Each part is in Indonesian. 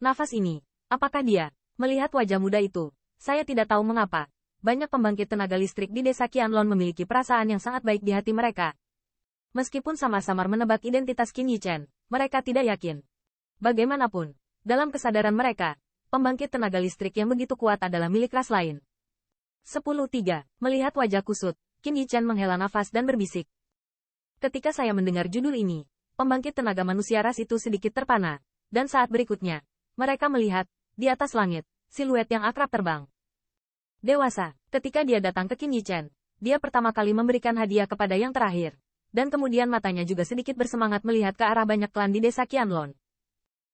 Nafas ini, apakah dia? Melihat wajah muda itu, saya tidak tahu mengapa. Banyak pembangkit tenaga listrik di desa Qianlong memiliki perasaan yang sangat baik di hati mereka. Meskipun sama-samar menebak identitas Qin Yichen, mereka tidak yakin. Bagaimanapun, dalam kesadaran mereka, pembangkit tenaga listrik yang begitu kuat adalah milik ras lain. 10.3. Melihat wajah kusut, Qin Yichen menghela nafas dan berbisik. Ketika saya mendengar judul ini, pembangkit tenaga manusia ras itu sedikit terpana, dan saat berikutnya, mereka melihat, di atas langit, siluet yang akrab terbang. Dewasa, ketika dia datang ke Qin Yichen, dia pertama kali memberikan hadiah kepada yang terakhir, dan kemudian matanya juga sedikit bersemangat melihat ke arah banyak klan di desa Qianlong.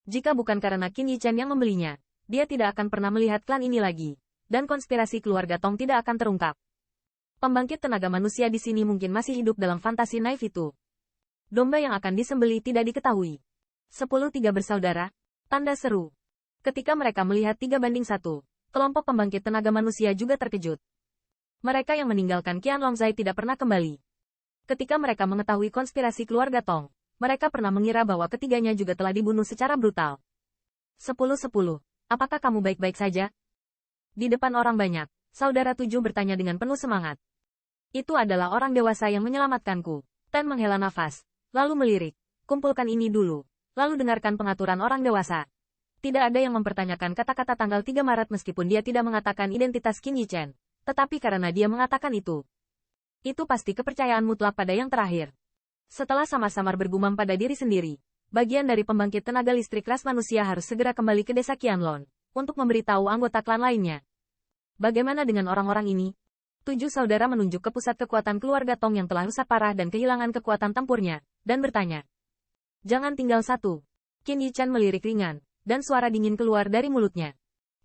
Jika bukan karena Qin Yichen yang membelinya, dia tidak akan pernah melihat klan ini lagi, dan konspirasi keluarga Tong tidak akan terungkap. Pembangkit tenaga manusia di sini mungkin masih hidup dalam fantasi naif itu. Domba yang akan disembeli tidak diketahui. 10.3 bersaudara, tanda seru. Ketika mereka melihat 3-1, kelompok pembangkit tenaga manusia juga terkejut. Mereka yang meninggalkan Qianlong Zai tidak pernah kembali. Ketika mereka mengetahui konspirasi keluarga Tong, mereka pernah mengira bahwa ketiganya juga telah dibunuh secara brutal. 10.10. Apakah kamu baik-baik saja? Di depan orang banyak, saudara 7 bertanya dengan penuh semangat. Itu adalah orang dewasa yang menyelamatkanku. Tan menghela nafas, lalu melirik. Kumpulkan ini dulu, lalu dengarkan pengaturan orang dewasa. Tidak ada yang mempertanyakan kata-kata tanggal 3 Maret meskipun dia tidak mengatakan identitas Qin Yichen. Tetapi karena dia mengatakan itu pasti kepercayaan mutlak pada yang terakhir. Setelah sama-samar bergumam pada diri sendiri, bagian dari pembangkit tenaga listrik ras manusia harus segera kembali ke desa Qianlong untuk memberitahu anggota klan lainnya. Bagaimana dengan orang-orang ini? 7 saudara menunjuk ke pusat kekuatan keluarga Tong yang telah rusak parah dan kehilangan kekuatan tempurnya, dan bertanya. Jangan tinggal satu. Qin Yichen melirik ringan, dan suara dingin keluar dari mulutnya.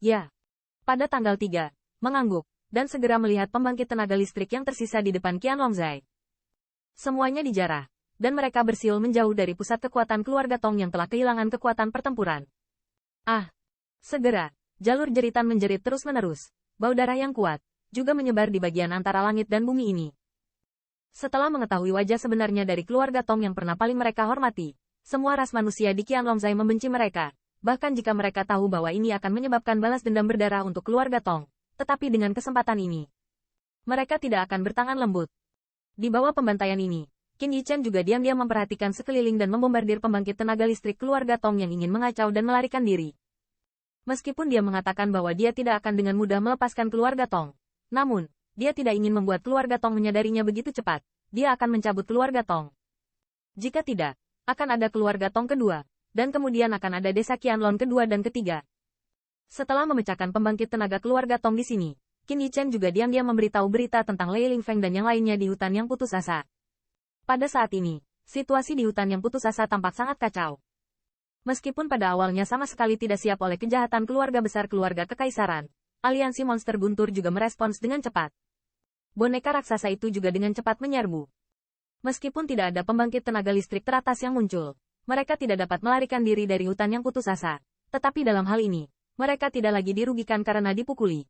Ya. Pada tanggal 3, mengangguk, dan segera melihat pembangkit tenaga listrik yang tersisa di depan Qianlong Zai. Semuanya dijarah, dan mereka bersiul menjauh dari pusat kekuatan keluarga Tong yang telah kehilangan kekuatan pertempuran. Ah! Segera, jalur jeritan menjerit terus-menerus. Bau darah yang kuat juga menyebar di bagian antara langit dan bumi ini. Setelah mengetahui wajah sebenarnya dari keluarga Tong yang pernah paling mereka hormati, semua ras manusia di Qianlong Zai membenci mereka, bahkan jika mereka tahu bahwa ini akan menyebabkan balas dendam berdarah untuk keluarga Tong. Tetapi dengan kesempatan ini, mereka tidak akan bertangan lembut. Di bawah pembantaian ini, Qin Yichen juga diam-diam memperhatikan sekeliling dan membombardir pembangkit tenaga listrik keluarga Tong yang ingin mengacau dan melarikan diri. Meskipun dia mengatakan bahwa dia tidak akan dengan mudah melepaskan keluarga Tong, namun, dia tidak ingin membuat keluarga Tong menyadarinya begitu cepat. Dia akan mencabut keluarga Tong. Jika tidak, akan ada keluarga Tong kedua, dan kemudian akan ada desa Qianlong kedua dan ketiga. Setelah memecahkan pembangkit tenaga keluarga Tong di sini, Qin Yichen juga diam-diam memberitahu berita tentang Lei Lingfeng dan yang lainnya di hutan yang putus asa. Pada saat ini, situasi di hutan yang putus asa tampak sangat kacau. Meskipun pada awalnya sama sekali tidak siap oleh kejahatan keluarga besar keluarga kekaisaran, aliansi monster guntur juga merespons dengan cepat. Boneka raksasa itu juga dengan cepat menyerbu. Meskipun tidak ada pembangkit tenaga listrik teratas yang muncul, mereka tidak dapat melarikan diri dari hutan yang putus asa. Tetapi dalam hal ini, mereka tidak lagi dirugikan karena dipukuli.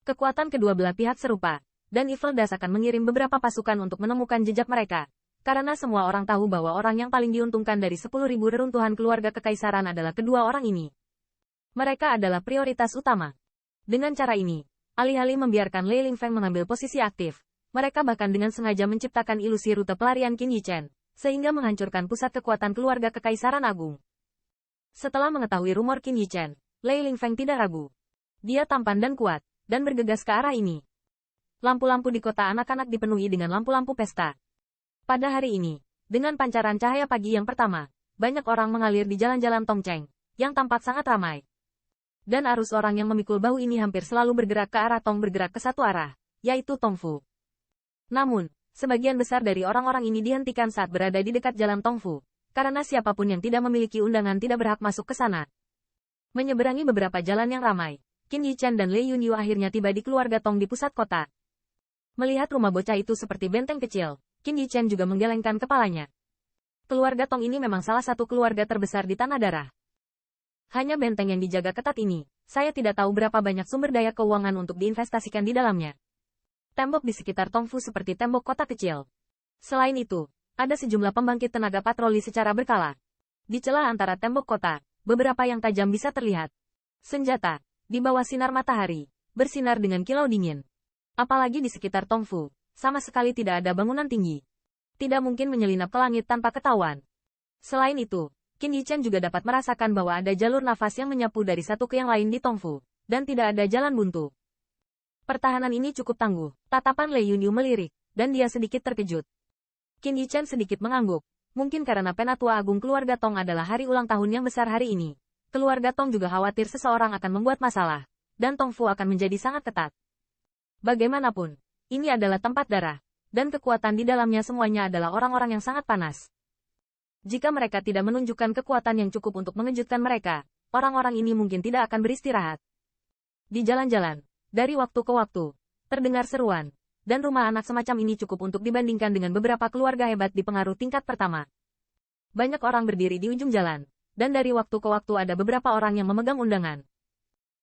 Kekuatan kedua belah pihak serupa, dan Evil Das akan mengirim beberapa pasukan untuk menemukan jejak mereka. Karena semua orang tahu bahwa orang yang paling diuntungkan dari 10.000 reruntuhan keluarga kekaisaran adalah kedua orang ini. Mereka adalah prioritas utama. Dengan cara ini, alih-alih membiarkan Lei Lingfeng mengambil posisi aktif, mereka bahkan dengan sengaja menciptakan ilusi rute pelarian Qin Yichen, sehingga menghancurkan pusat kekuatan keluarga kekaisaran agung. Setelah mengetahui rumor Qin Yichen, Lei Lingfeng tidak ragu. Dia tampan dan kuat, dan bergegas ke arah ini. Lampu-lampu di kota anak-anak dipenuhi dengan lampu-lampu pesta. Pada hari ini, dengan pancaran cahaya pagi yang pertama, banyak orang mengalir di jalan-jalan Tongcheng, yang tampak sangat ramai. Dan arus orang yang memikul bahu ini hampir selalu bergerak ke arah Tong bergerak ke satu arah, yaitu Tongfu. Namun, sebagian besar dari orang-orang ini dihentikan saat berada di dekat jalan Tongfu, karena siapapun yang tidak memiliki undangan tidak berhak masuk ke sana. Menyeberangi beberapa jalan yang ramai, Qin Yichen dan Lei Yunyu akhirnya tiba di keluarga Tong di pusat kota. Melihat rumah bocah itu seperti benteng kecil, Qin Yichen juga menggelengkan kepalanya. Keluarga Tong ini memang salah satu keluarga terbesar di Tanah Darah. Hanya benteng yang dijaga ketat ini, saya tidak tahu berapa banyak sumber daya keuangan untuk diinvestasikan di dalamnya. Tembok di sekitar Tongfu seperti tembok kota kecil. Selain itu, ada sejumlah pembangkit tenaga patroli secara berkala. Di celah antara tembok kota, beberapa yang tajam bisa terlihat. Senjata, di bawah sinar matahari, bersinar dengan kilau dingin. Apalagi di sekitar Tongfu, sama sekali tidak ada bangunan tinggi. Tidak mungkin menyelinap ke langit tanpa ketahuan. Selain itu, Qin Yichen juga dapat merasakan bahwa ada jalur nafas yang menyapu dari satu ke yang lain di Tongfu, dan tidak ada jalan buntu. Pertahanan ini cukup tangguh. Tatapan Lei Yunyu melirik, dan dia sedikit terkejut. Qin Yichen sedikit mengangguk. Mungkin karena Penatua Agung keluarga Tong adalah hari ulang tahun yang besar hari ini. Keluarga Tong juga khawatir seseorang akan membuat masalah, dan Tongfu akan menjadi sangat ketat. Bagaimanapun, ini adalah tempat darah, dan kekuatan di dalamnya semuanya adalah orang-orang yang sangat panas. Jika mereka tidak menunjukkan kekuatan yang cukup untuk mengejutkan mereka, orang-orang ini mungkin tidak akan beristirahat. Di jalan-jalan, dari waktu ke waktu, terdengar seruan, dan rumah anak semacam ini cukup untuk dibandingkan dengan beberapa keluarga hebat di pengaruh tingkat pertama. Banyak orang berdiri di ujung jalan, dan dari waktu ke waktu ada beberapa orang yang memegang undangan.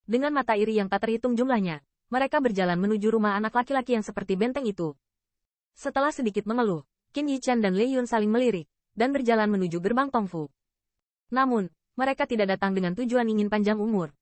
Dengan mata iri yang tak terhitung jumlahnya, mereka berjalan menuju rumah anak laki-laki yang seperti benteng itu. Setelah sedikit mengeluh, Qin Yichen dan Lei Yun saling melirik, dan berjalan menuju gerbang Tongfu. Namun, mereka tidak datang dengan tujuan ingin panjang umur,